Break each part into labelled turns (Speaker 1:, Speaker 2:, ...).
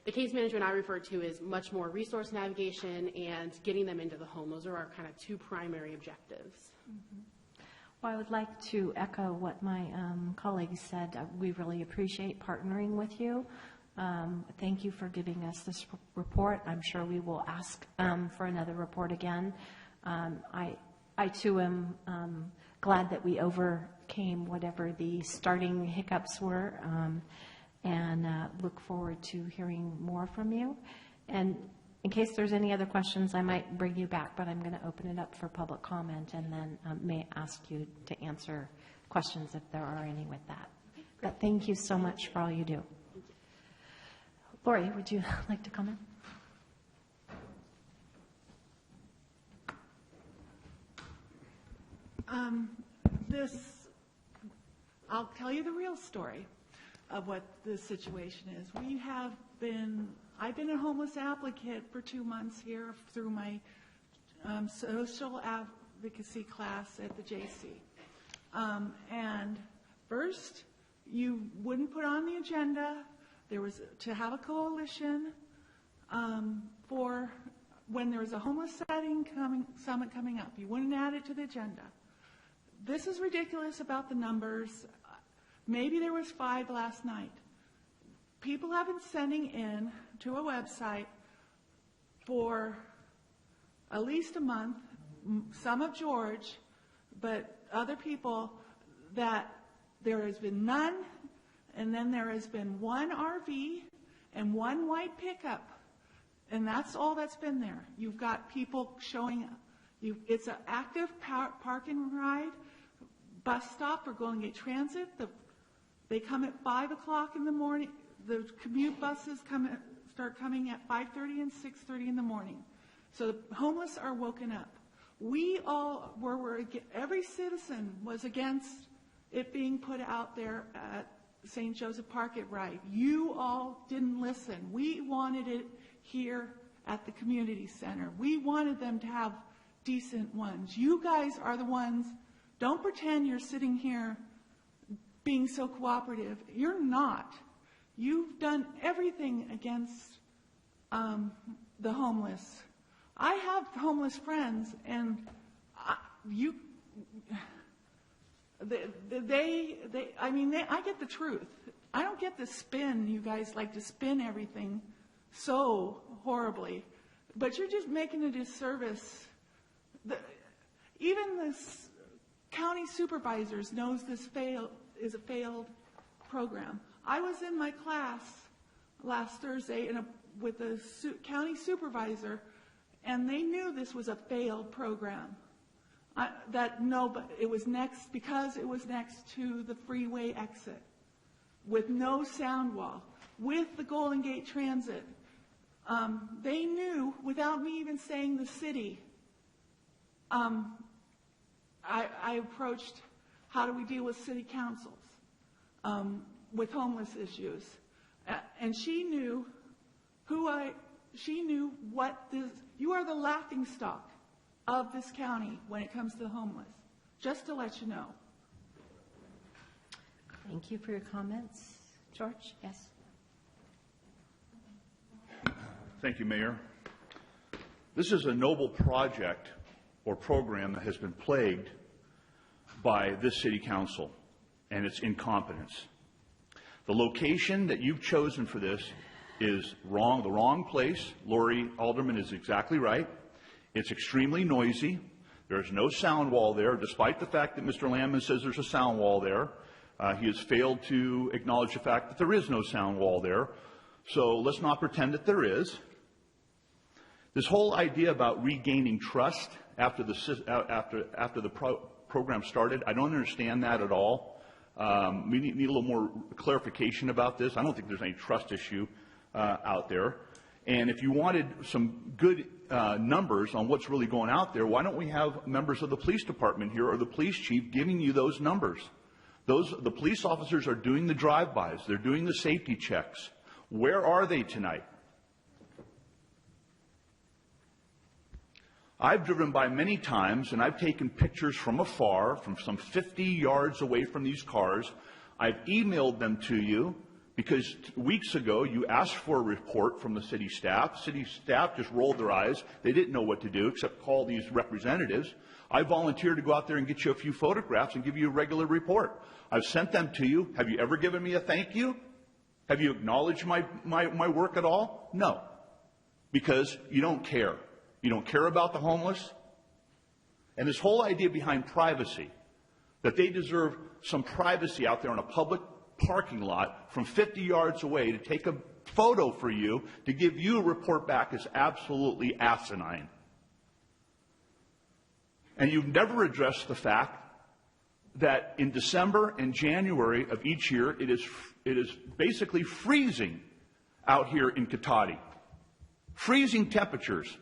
Speaker 1: the case management I refer to is much more resource navigation and getting them into the home. Those are our kind of two primary objectives.
Speaker 2: Mm-hmm. Well, I would like to echo what my colleagues said. We really appreciate partnering with you. Thank you for giving us this report. I'm sure we will ask for another report again. I too am glad that we overcame whatever the starting hiccups were, and look forward to hearing more from you. And in case there's any other questions, I might bring you back, but I'm going to open it up for public comment and then may ask you to answer questions if there are any with that. But thank you so much for all you do. Laurie, would you like to comment?
Speaker 3: I'll tell you the real story of what the situation is. I've been a homeless advocate for 2 months here through my social advocacy class at the JC. And first, you wouldn't put on the agenda. There was to have a coalition for when there was a homeless summit coming up. You wouldn't add it to the agenda. This is ridiculous about the numbers. Maybe there was 5 last night. People have been sending in to a website for at least a month, some of George, but other people, that there has been none, and then there has been 1 RV and 1 white pickup, and that's all that's been there. You've got people showing, it's an active park and ride bus stop for Golden Gate Transit. They come at 5 o'clock in the morning. The commute buses start coming at 5:30 and 6:30 in the morning. So the homeless are woken up. We all every citizen was against it being put out there at St. Joseph Park at Ride. You all didn't listen. We wanted it here at the community center. We wanted them to have decent ones. You guys are the ones. Don't pretend you're sitting here being so cooperative. You're not. You've done everything against the homeless. I have homeless friends, and I get the truth. I don't get the spin. You guys like to spin everything so horribly, but you're just making a disservice. Even the county supervisors knows this is a failed program. I was in my class last Thursday with a county supervisor, and they knew this was a failed program. It was next because it was next to the freeway exit, with no sound wall, with the Golden Gate Transit. They knew without me even saying the city. I approached, how do we deal with city councils with homeless issues, and she knew you are the laughingstock of this county when it comes to the homeless, just to let you know.
Speaker 2: Thank you for your comments. George, yes.
Speaker 4: Thank you, Mayor. This is a noble project or program that has been plagued by this city council and its incompetence. The location that you've chosen for this is wrong, the wrong place. Laurie Alderman is exactly right. It's extremely noisy. There's no sound wall there, despite the fact that Mr. Landman says there's a sound wall there. He has failed to acknowledge the fact that there is no sound wall there. So let's not pretend that there is. This whole idea about regaining trust after the program started, I don't understand that at all. We need a little more clarification about this. I don't think there's any trust issue out there. And if you wanted some good numbers on what's really going out there, why don't we have members of the police department here or the police chief giving you those numbers? The police officers are doing the drive-bys. They're doing the safety checks. Where are they tonight? I've driven by many times, and I've taken pictures from afar, from some 50 yards away from these cars. I've emailed them to you. Because weeks ago, you asked for a report from the city staff. City staff just rolled their eyes. They didn't know what to do except call these representatives. I volunteered to go out there and get you a few photographs and give you a regular report. I've sent them to you. Have you ever given me a thank you? Have you acknowledged my work at all? No. Because you don't care. You don't care about the homeless. And this whole idea behind privacy, that they deserve some privacy out there in a public parking lot from 50 yards away to take a photo for you to give you a report back, is absolutely asinine. And you've never addressed the fact that in December and January of each year, it is basically freezing out here in Cotati. Freezing temperatures.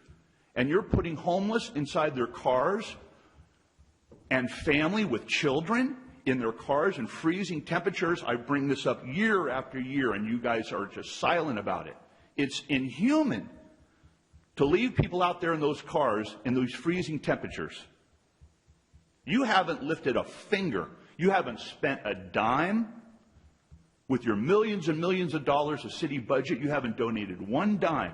Speaker 4: And you're putting homeless inside their cars and family with children in their cars in freezing temperatures. I bring this up year after year, and you guys are just silent about it. It's inhuman to leave people out there in those cars in those freezing temperatures. You haven't lifted a finger. You haven't spent a dime. With your millions and millions of dollars of city budget, you haven't donated one dime.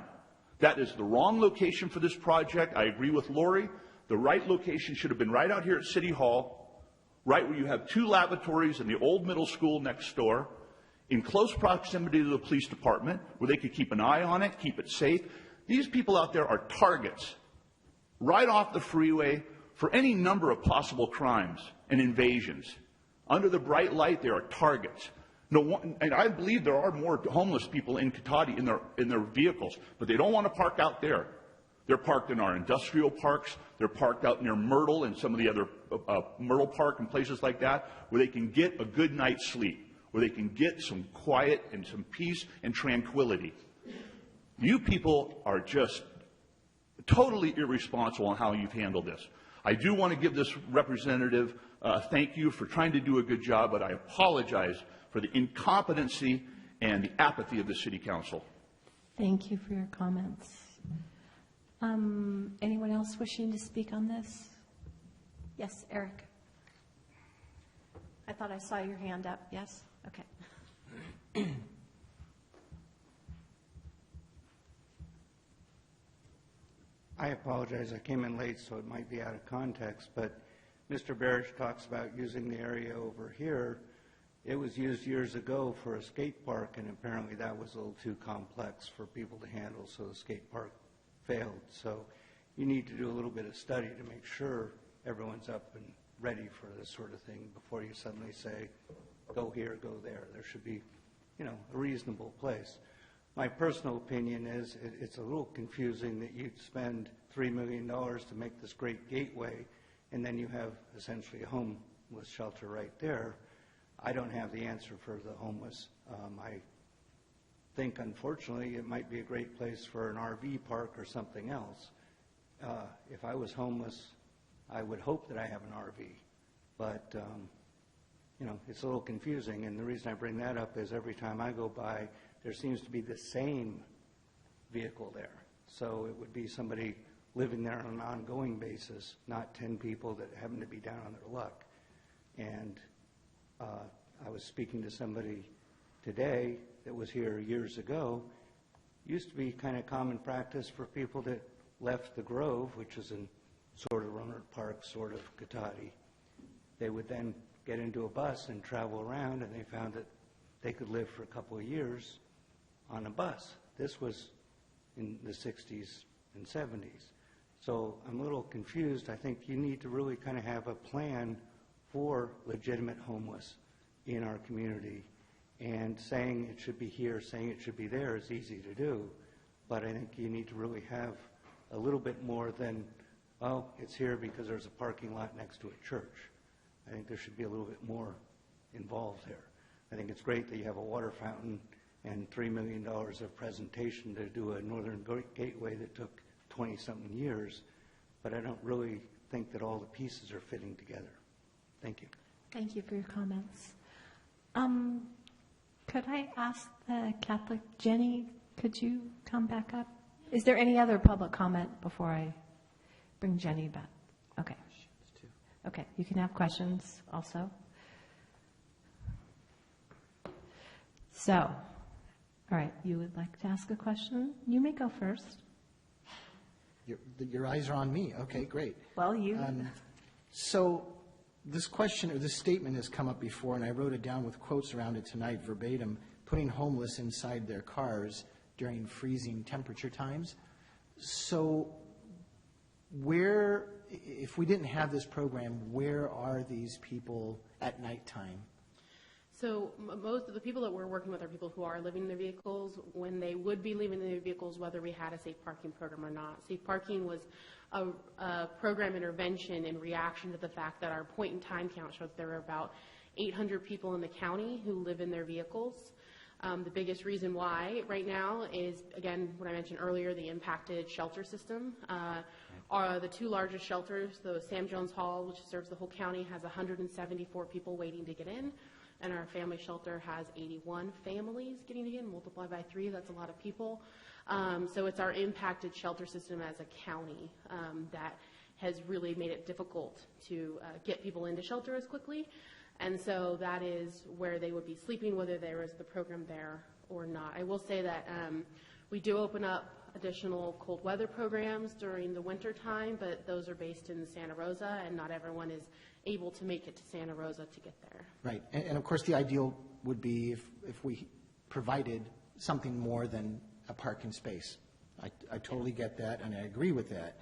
Speaker 4: That is the wrong location for this project. I agree with Laurie. The right location should have been right out here at City Hall, right where you have two lavatories and the old middle school next door, in close proximity to the police department, where they could keep an eye on it, keep it safe. These people out there are targets right off the freeway for any number of possible crimes and invasions. Under the bright light, there are targets. And I believe there are more homeless people in Cotati in their vehicles, but they don't want to park out there. They're parked in our industrial parks. They're parked out near Myrtle and some of the other Myrtle Park and places like that, where they can get a good night's sleep, where they can get some quiet and some peace and tranquility. You people are just totally irresponsible in how you've handled this. I do want to give this representative thank you for trying to do a good job, but I apologize for the incompetency and the apathy of the City Council.
Speaker 2: Thank you for your comments. Anyone else wishing to speak on this? Yes, Eric. I thought I saw your hand up. Yes? Okay.
Speaker 5: I apologize. I came in late, so it might be out of context, but Mr. Barich talks about using the area over here. It was used years ago for a skate park, and apparently that was a little too complex for people to handle, so the skate park failed. So you need to do a little bit of study to make sure everyone's up and ready for this sort of thing before you suddenly say, go here, go there. There should be, a reasonable place. My personal opinion is it's a little confusing that you'd spend $3 million to make this great gateway, and then you have essentially a homeless shelter right there. I don't have the answer for the homeless. I think, unfortunately, it might be a great place for an RV park or something else. If I was homeless, I would hope that I have an RV. But, it's a little confusing. And the reason I bring that up is every time I go by, there seems to be the same vehicle there. So it would be somebody living there on an ongoing basis, not 10 people that happen to be down on their luck. And I was speaking to somebody today that was here years ago. Used to be kind of common practice for people that left the Grove, which is in sort of Roanoke Park, sort of Cotati. They would then get into a bus and travel around, and they found that they could live for a couple of years on a bus. This was in the 60s and 70s. So I'm a little confused. I think you need to really kind of have a plan for legitimate homeless in our community. And saying it should be here, saying it should be there is easy to do. But I think you need to really have a little bit more than, oh, it's here because there's a parking lot next to a church. I think there should be a little bit more involved there. I think it's great that you have a water fountain and $3 million of presentation to do a northern gateway that took 20-something years, but I don't really think that all the pieces are fitting together. Thank you.
Speaker 2: Thank you for your comments. Could I ask the Catholic, Jenny, could you come back up? Is there any other public comment before I bring Jenny back? Okay. Okay, you can have questions also. So All right, you would like to ask a question? You may go first.
Speaker 6: Your eyes are on me. Okay, great.
Speaker 2: Well, you.
Speaker 6: So this question or this statement has come up before, and I wrote it down with quotes around it tonight verbatim, putting homeless inside their cars during freezing temperature times. So where, if we didn't have this program, where are these people at nighttime?
Speaker 1: So most of the people that we're working with are people who are living in their vehicles when they would be leaving their vehicles, whether we had a safe parking program or not. Safe parking was a program intervention in reaction to the fact that our point-in-time count showed there were about 800 people in the county who live in their vehicles. The biggest reason why right now is, again, what I mentioned earlier, the impacted shelter system. Are the two largest shelters, the Sam Jones Hall, which serves the whole county, has 174 people waiting to get in. And our family shelter has 81 families getting in, multiplied by 3, that's a lot of people. So it's our impacted shelter system as a county that has really made it difficult to get people into shelter as quickly. And so that is where they would be sleeping, whether there is the program there or not. I will say that we do open up additional cold weather programs during the winter time, but those are based in Santa Rosa, and not everyone is able to make it to Santa Rosa to get there.
Speaker 6: Right. And of course, the ideal would be if we provided something more than a parking space. I totally get that, and I agree with that.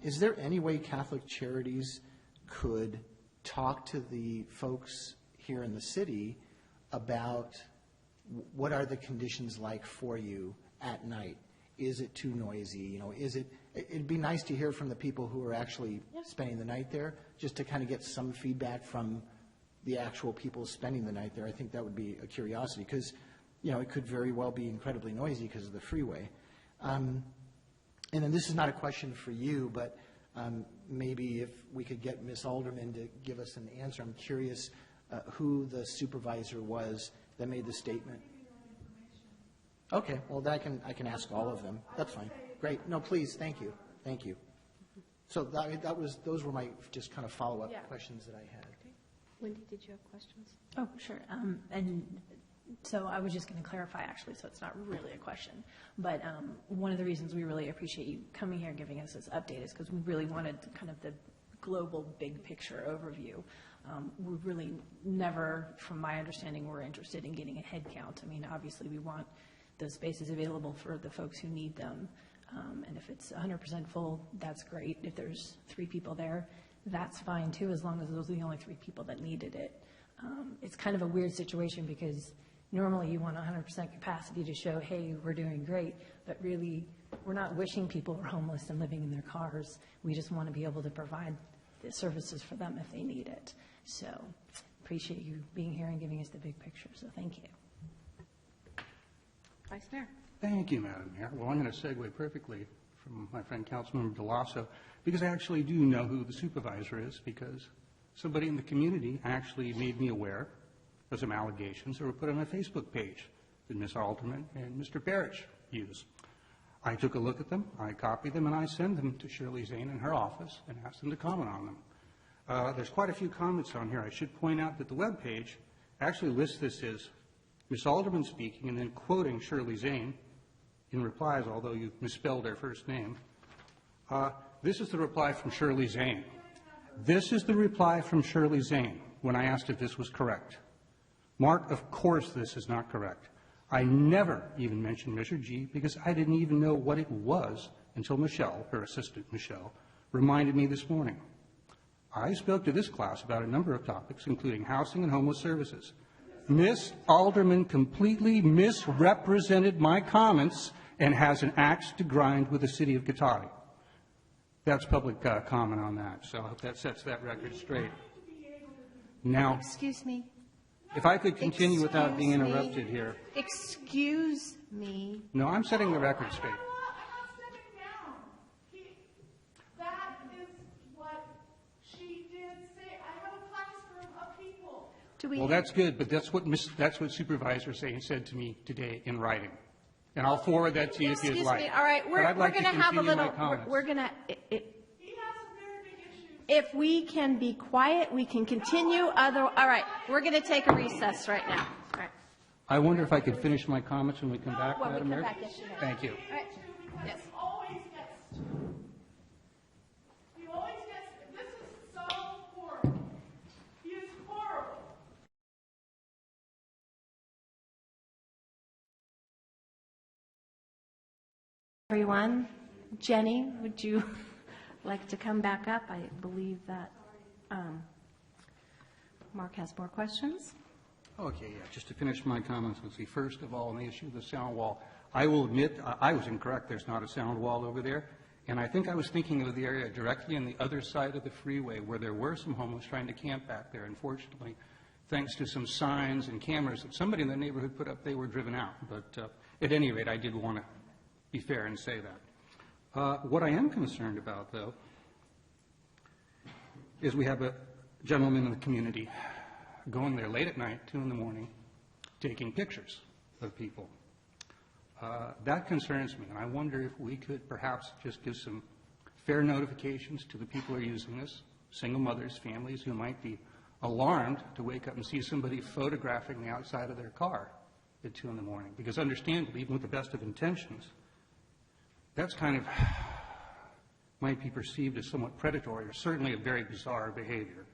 Speaker 6: Is there any way Catholic Charities could talk to the folks here in the city about what are the conditions like for you at night? Is it too noisy? You know, it'd be nice to hear from the people who are actually spending the night there, just to kind of get some feedback from the actual people spending the night there. I think that would be a curiosity because, you know, it could very well be incredibly noisy because of the freeway. And then this is not a question for you, but maybe if we could get Ms. Alderman to give us an answer. I'm curious who the supervisor was that made the statement. Okay, well, then I can ask all of them. That's fine. Great. No, please, thank you. Thank you. So those were my just kind of follow-up questions that I had.
Speaker 2: Okay. Wendy, did you have questions?
Speaker 7: Oh, sure. And so I was just going to clarify, actually, so it's not really a question. But one of the reasons we really appreciate you coming here and giving us this update is because we really wanted kind of the global big picture overview. We really never, from my understanding, were interested in getting a head count. I mean, obviously, we want those spaces available for the folks who need them. And if it's 100% full, that's great. If there's 3 people there, that's fine too, as long as those are the only 3 people that needed it. It's kind of a weird situation because normally you want 100% capacity to show, hey, we're doing great, but really we're not wishing people were homeless and living in their cars. We just want to be able to provide the services for them if they need it. So appreciate you being here and giving us the big picture, so thank you.
Speaker 2: Vice Mayor.
Speaker 8: Thank you, Madam Mayor. Well, I'm going to segue perfectly from my friend Councilmember Dell'Joko because I actually do know who the supervisor is because somebody in the community actually made me aware of some allegations that were put on a Facebook page that Ms. Alderman and Mr. Barich use. I took a look at them, I copied them, and I sent them to Shirley Zane in her office and asked them to comment on them. There's quite a few comments on here. I should point out that the web page actually lists this as Ms. Alderman speaking and then quoting Shirley Zane in replies, although you misspelled her first name. This is the reply from Shirley Zane. This is the reply from Shirley Zane when I asked if this was correct. Mark, of course this is not correct. I never even mentioned Measure G because I didn't even know what it was until Michelle, her assistant Michelle, reminded me this morning. I spoke to this class about a number of topics, including housing and homeless services. Ms. Alderman completely misrepresented my comments and has an axe to grind with the city of Cotati. That's public comment on that, so I hope that sets that record straight. Now,
Speaker 2: Excuse me.
Speaker 8: if I could continue without being interrupted here.
Speaker 2: Excuse me.
Speaker 8: No, I'm setting the record straight.
Speaker 3: That is what she did say. I have a classroom of people.
Speaker 8: Well, that's good, but that's what Supervisor Zane said to me today in writing. And I'll forward that to you if you'd
Speaker 2: Excuse
Speaker 8: like.
Speaker 2: me. All right, we're
Speaker 8: like
Speaker 2: going to have a little. We're going to.
Speaker 3: He has some very big issues.
Speaker 2: If we can be quiet, we can continue. All right, we're going to take a recess right now. All right.
Speaker 8: I wonder if I could finish my comments when we come back,
Speaker 7: Well, we
Speaker 8: Madam
Speaker 7: come
Speaker 8: Mayor?
Speaker 7: back, yes, you may.
Speaker 8: Thank you.
Speaker 7: All right. Yes.
Speaker 3: He always gets, this is so horrible. He is horrible.
Speaker 2: Everyone, Jenny, would you like to come back up? I believe that Mark has more questions.
Speaker 8: Okay, yeah, just to finish my comments, let's see, first of all, on the issue of the sound wall, I will admit, I was incorrect, there's not a sound wall over there, and I think I was thinking of the area directly on the other side of the freeway where there were some homeless trying to camp back there. Unfortunately, thanks to some signs and cameras that somebody in the neighborhood put up, they were driven out. But at any rate, I did want to be fair and say that. What I am concerned about, though, is we have a gentleman in the community going there late at night, 2 in the morning, taking pictures of people. That concerns me, and I wonder if we could perhaps just give some fair notifications to the people who are using this, single mothers, families who might be alarmed to wake up and see somebody photographing the outside of their car at 2 in the morning. Because understandably, even with the best of intentions, that's kind of might be perceived as somewhat predatory or certainly a very bizarre behavior.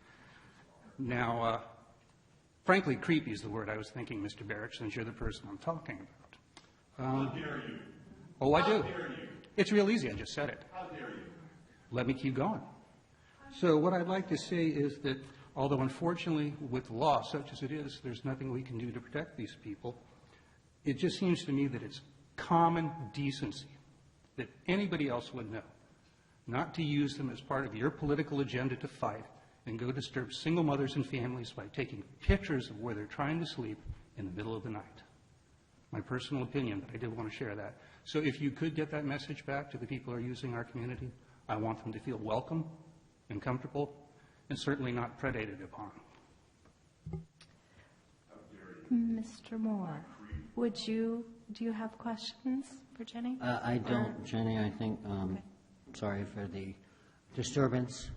Speaker 8: Now, frankly, creepy is the word I was thinking, Mr. Barich, since you're the person I'm talking about.
Speaker 4: How dare you?
Speaker 8: Oh, I do.
Speaker 4: How dare you?
Speaker 8: It's real easy. I just said it.
Speaker 4: How dare you?
Speaker 8: Let me keep going. So what I'd like to say is that although unfortunately with law such as it is, there's nothing we can do to protect these people, it just seems to me that it's common decency that anybody else would know not to use them as part of your political agenda to fight and go disturb single mothers and families by taking pictures of where they're trying to sleep in the middle of the night. My personal opinion, but I did want to share that. So if you could get that message back to the people who are using our community, I want them to feel welcome and comfortable and certainly not predated upon.
Speaker 2: Mr. Moore, do you have questions for Jenny?
Speaker 9: I don't, Jenny. I think, sorry for the disturbance.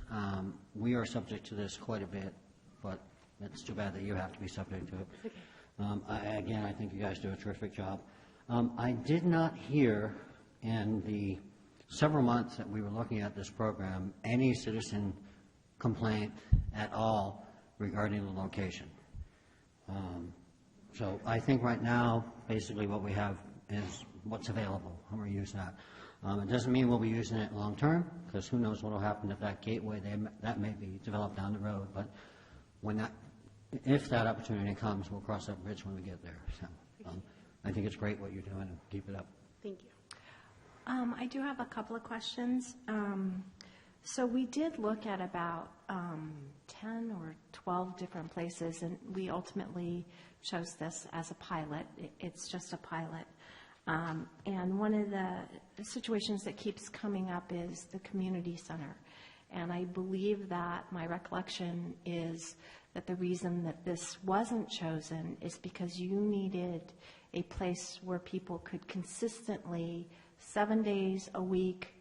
Speaker 9: We are subject to this quite a bit, but it's too bad that you have to be subject to it.
Speaker 1: Okay.
Speaker 9: Again, I think you guys do a terrific job. I did not hear in the several months that we were looking at this program any citizen complaint at all regarding the location. So I think right now, basically what we have is what's available, and we're using that. It doesn't mean we'll be using it long term, because who knows what will happen if that gateway, that may be developed down the road. But if that opportunity comes, we'll cross that bridge when we get there. So I think it's great what you're doing, and keep it up.
Speaker 1: Thank you.
Speaker 2: I do have a couple of questions. So we did look at about 10 or 12 different places, and we ultimately chose this as a pilot. It's just a pilot. And one of the situations that keeps coming up is the community center. And I believe that my recollection is that the reason that this wasn't chosen is because you needed a place where people could consistently, 7 days a week,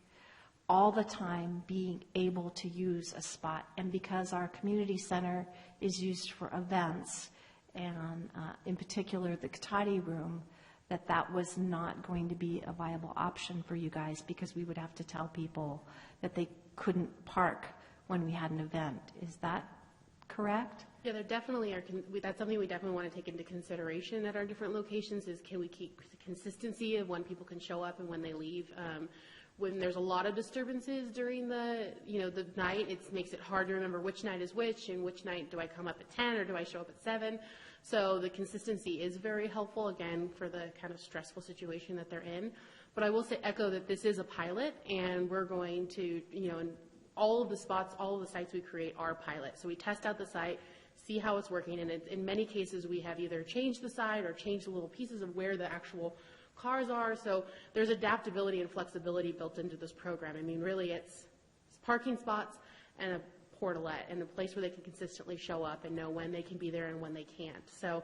Speaker 2: all the time, being able to use a spot. And because our community center is used for events, and in particular the Cotati room, that was not going to be a viable option for you guys, because we would have to tell people that they couldn't park when we had an event. Is that correct?
Speaker 1: Yeah, there definitely are. That's something we definitely want to take into consideration at our different locations. Is can we keep the consistency of when people can show up and when they leave? When there's a lot of disturbances during the night, it makes it hard to remember which night is which, and which night do I come up at 10 or do I show up at 7. So the consistency is very helpful, again, for the kind of stressful situation that they're in. But I will say, echo that this is a pilot, and we're going to, in all of the spots, all of the sites we create are pilot. So we test out the site, see how it's working, and in many cases we have either changed the site or changed the little pieces of where the actual cars are. So there's adaptability and flexibility built into this program. I mean, really it's parking spots and a portalette and a place where they can consistently show up and know when they can be there and when they can't. So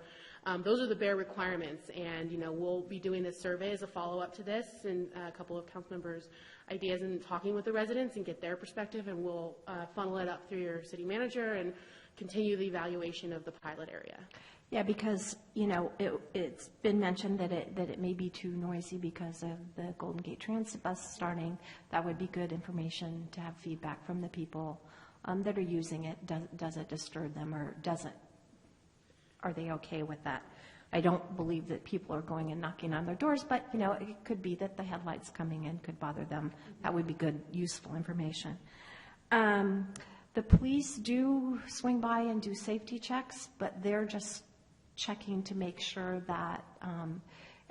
Speaker 1: those are the bare requirements, and we'll be doing this survey as a follow-up to this, and a couple of council members' ideas, and talking with the residents and get their perspective, and we'll funnel it up through your city manager and continue the evaluation of the pilot area.
Speaker 2: Yeah, because, it's been mentioned that it may be too noisy because of the Golden Gate Transit bus starting. That would be good information to have feedback from the people that are using it. Does it disturb them, or are they okay with that? I don't believe that people are going and knocking on their doors, but, it could be that the headlights coming in could bother them. That would be good, useful information. The police do swing by and do safety checks, but they're just checking to make sure that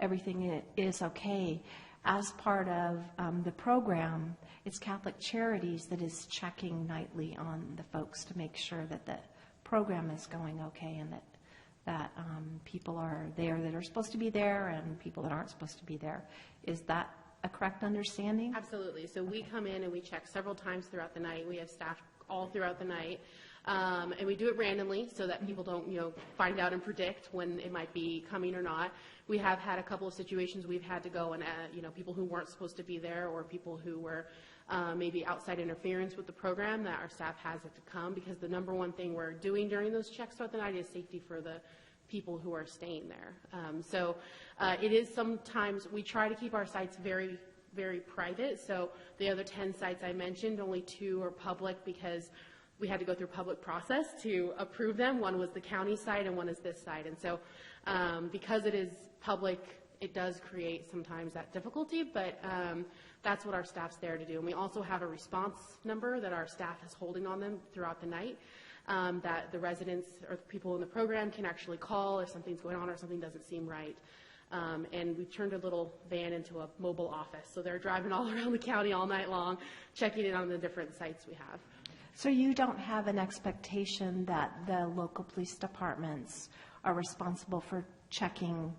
Speaker 2: everything is okay. As part of the program, it's Catholic Charities that is checking nightly on the folks to make sure that the program is going okay, and that people are there that are supposed to be there and people that aren't supposed to be there. Is that a correct understanding?
Speaker 1: Absolutely. So we come in and we check several times throughout the night. We have staff all throughout the night. And we do it randomly so that people don't, find out and predict when it might be coming or not. We have had a couple of situations we've had to go and, people who weren't supposed to be there, or people who were maybe outside interference with the program, that our staff has to come, because the number one thing we're doing during those checks throughout the night is safety for the people who are staying there. So it is sometimes, we try to keep our sites very, very private. So the other 10 sites I mentioned, only 2 are public because we had to go through public process to approve them. One was the county site and one is this site. And so because it is public, it does create sometimes that difficulty, but that's what our staff's there to do. And we also have a response number that our staff is holding on them throughout the night, that the residents or the people in the program can actually call if something's going on or something doesn't seem right. And we've turned a little van into a mobile office. So they're driving all around the county all night long, checking in on the different sites we have.
Speaker 2: So you don't have an expectation that the local police departments are responsible for checking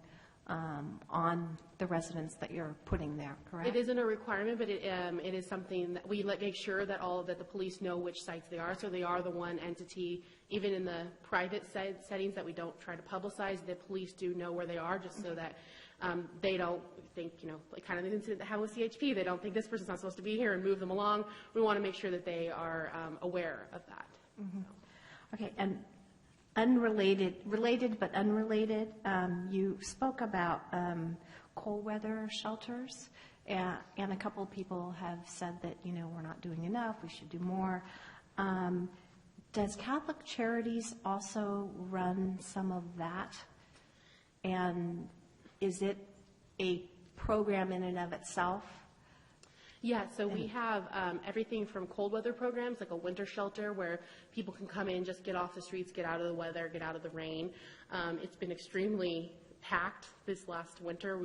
Speaker 2: on the residents that you're putting there, correct?
Speaker 1: It isn't a requirement, but it is something that we make sure that that the police know which sites they are. So they are the one entity, even in the private settings that we don't try to publicize. The police do know where they are, just so that they don't think, like kind of the incident that happened with CHP. They don't think this person's not supposed to be here and move them along. We want to make sure that they are aware of that.
Speaker 2: Mm-hmm. Okay, and related but unrelated, you spoke about cold weather shelters, and a couple of people have said that, we're not doing enough, we should do more. Does Catholic Charities also run some of that? And is it a program in and of itself?
Speaker 1: Yeah, so we have everything from cold weather programs, like a winter shelter where people can come in, just get off the streets, get out of the weather, get out of the rain. It's been extremely packed this last winter.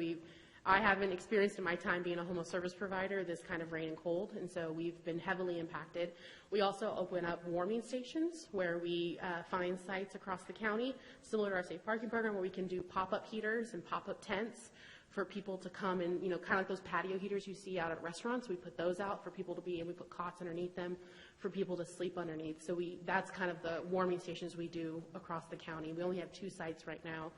Speaker 1: I haven't experienced in my time being a homeless service provider this kind of rain and cold, and so we've been heavily impacted. We also open up warming stations where we find sites across the county, similar to our safe parking program, where we can do pop-up heaters and pop-up tents for people to come and, kind of like those patio heaters you see out at restaurants. We put those out for people to be, and we put cots underneath them for people to sleep underneath. So that's kind of the warming stations we do across the county. We only have 2 sites right now.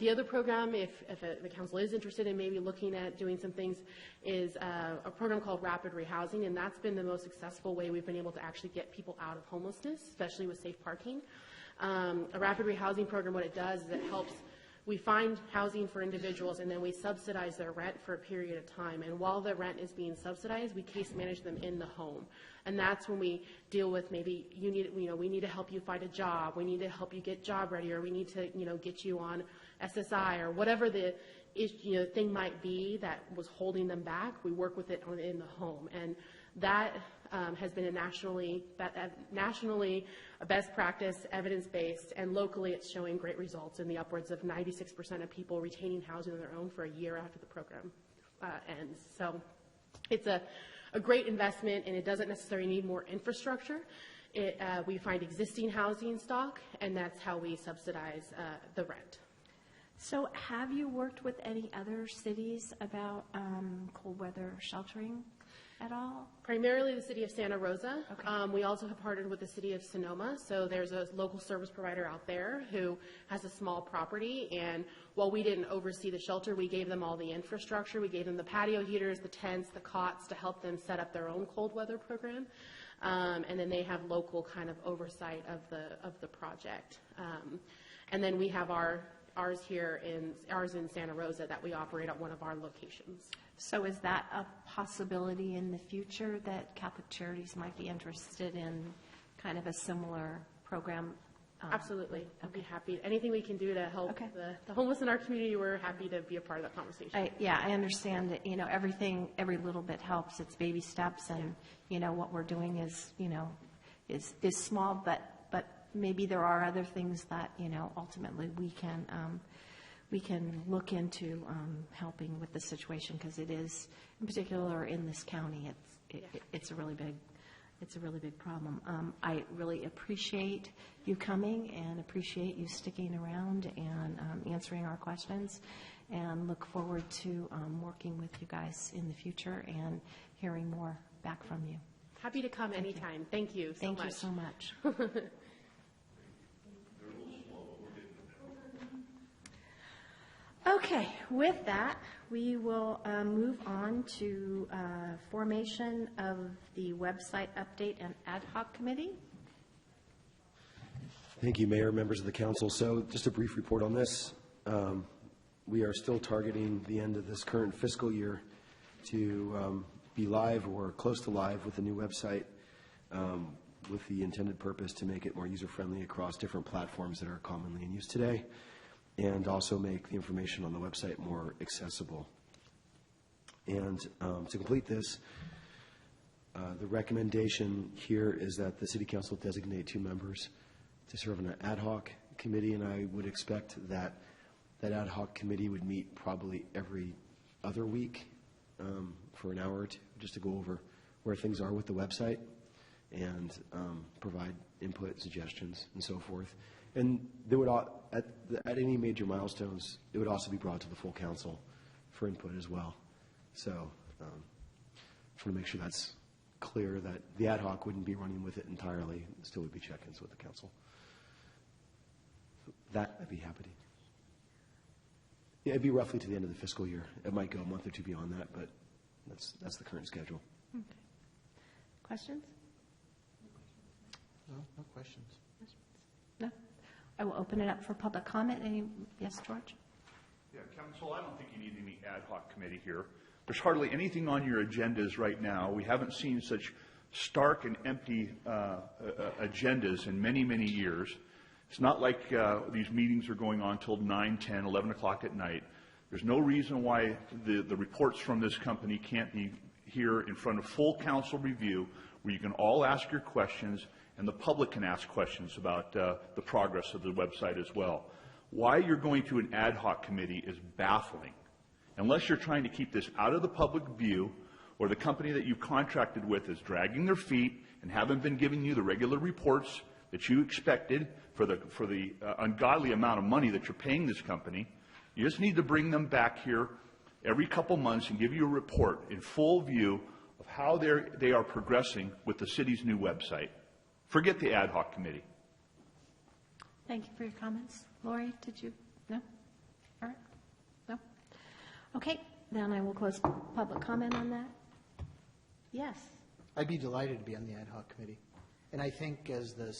Speaker 1: The other program, if the council is interested in maybe looking at doing some things, is a program called Rapid Rehousing, and that's been the most successful way we've been able to actually get people out of homelessness, especially with safe parking. A Rapid Rehousing program, what it does is it helps. We find housing for individuals, and then we subsidize their rent for a period of time. And while the rent is being subsidized, we case manage them in the home. And that's when we deal with maybe we need to help you find a job, we need to help you get job ready, or we need to get you on SSI, or whatever the thing might be that was holding them back. We work with it in the home, and that has been a nationally a best practice, evidence-based, and locally it's showing great results in the upwards of 96% of people retaining housing on their own for a year after the program ends. So it's a great investment, and it doesn't necessarily need more infrastructure. We find existing housing stock, and that's how we subsidize the rent.
Speaker 2: So have you worked with any other cities about cold weather sheltering at all?
Speaker 1: Primarily the city of Santa Rosa.
Speaker 2: Okay.
Speaker 1: We also have partnered with the city of Sonoma. So there's a local service provider out there who has a small property, and while we didn't oversee the shelter, we gave them all the infrastructure. We gave them the patio heaters, the tents, the cots to help them set up their own cold weather program. And then they have local kind of oversight of the project. And then we have ours in Santa Rosa that we operate at one of our locations.
Speaker 2: So is that a possibility in the future that Catholic Charities might be interested in kind of a similar program?
Speaker 1: Absolutely. I'd be happy. Anything we can do to help
Speaker 2: Okay.
Speaker 1: the homeless in our community, we're happy to be a part of that conversation.
Speaker 2: I understand that, every little bit helps. It's baby steps, and, what we're doing is, is small, but maybe there are other things that, ultimately we can look into helping with the situation, because it is, in particular in this county, it's a really big problem. I really appreciate you coming and appreciate you sticking around and answering our questions, and look forward to working with you guys in the future and hearing more back from you.
Speaker 1: Happy to come anytime. Thank you so much.
Speaker 2: Thank you so much. Okay, with that, we will move on to formation of the website update and ad hoc committee.
Speaker 10: Thank you, Mayor, members of the council. So just a brief report on this. We are still targeting the end of this current fiscal year to be live or close to live with the new website, with the intended purpose to make it more user-friendly across different platforms that are commonly in use today, and also make the information on the website more accessible. And to complete this, the recommendation here is that the City Council designate 2 members to serve on an ad hoc committee, and I would expect that that ad hoc committee would meet probably every other week for an hour or 2, just to go over where things are with the website and provide input, suggestions, and so forth. And there would, at any major milestones, it would also be brought to the full council for input as well. So just want to make sure that's clear, that the ad hoc wouldn't be running with it entirely. It still would be check-ins with the council. So that I'd be happy to. Yeah, it'd be roughly to the end of the fiscal year. It might go a month or 2 beyond that, but that's the current schedule.
Speaker 2: Okay. Questions?
Speaker 6: No questions.
Speaker 2: No? I will open it up for public comment. Yes, George?
Speaker 4: Yeah, Council, I don't think you need any ad hoc committee here. There's hardly anything on your agendas right now. We haven't seen such stark and empty agendas in many, many years. It's not like these meetings are going on till 9, 10, 11 o'clock at night. There's no reason why the reports from this company can't be here in front of full council review, where you can all ask your questions and the public can ask questions about the progress of the website as well. Why you're going to an ad hoc committee is baffling. Unless you're trying to keep this out of the public view, or the company that you contracted with is dragging their feet and haven't been giving you the regular reports that you expected for the ungodly amount of money that you're paying this company, you just need to bring them back here every couple months and give you a report in full view of how they are progressing with the city's new website. Forget the ad hoc committee.
Speaker 2: Thank you for your comments. Lori, did you? No? All right. No? Okay, then I will close public comment on that. Yes.
Speaker 6: I'd be delighted to be on the ad hoc committee. And I think as the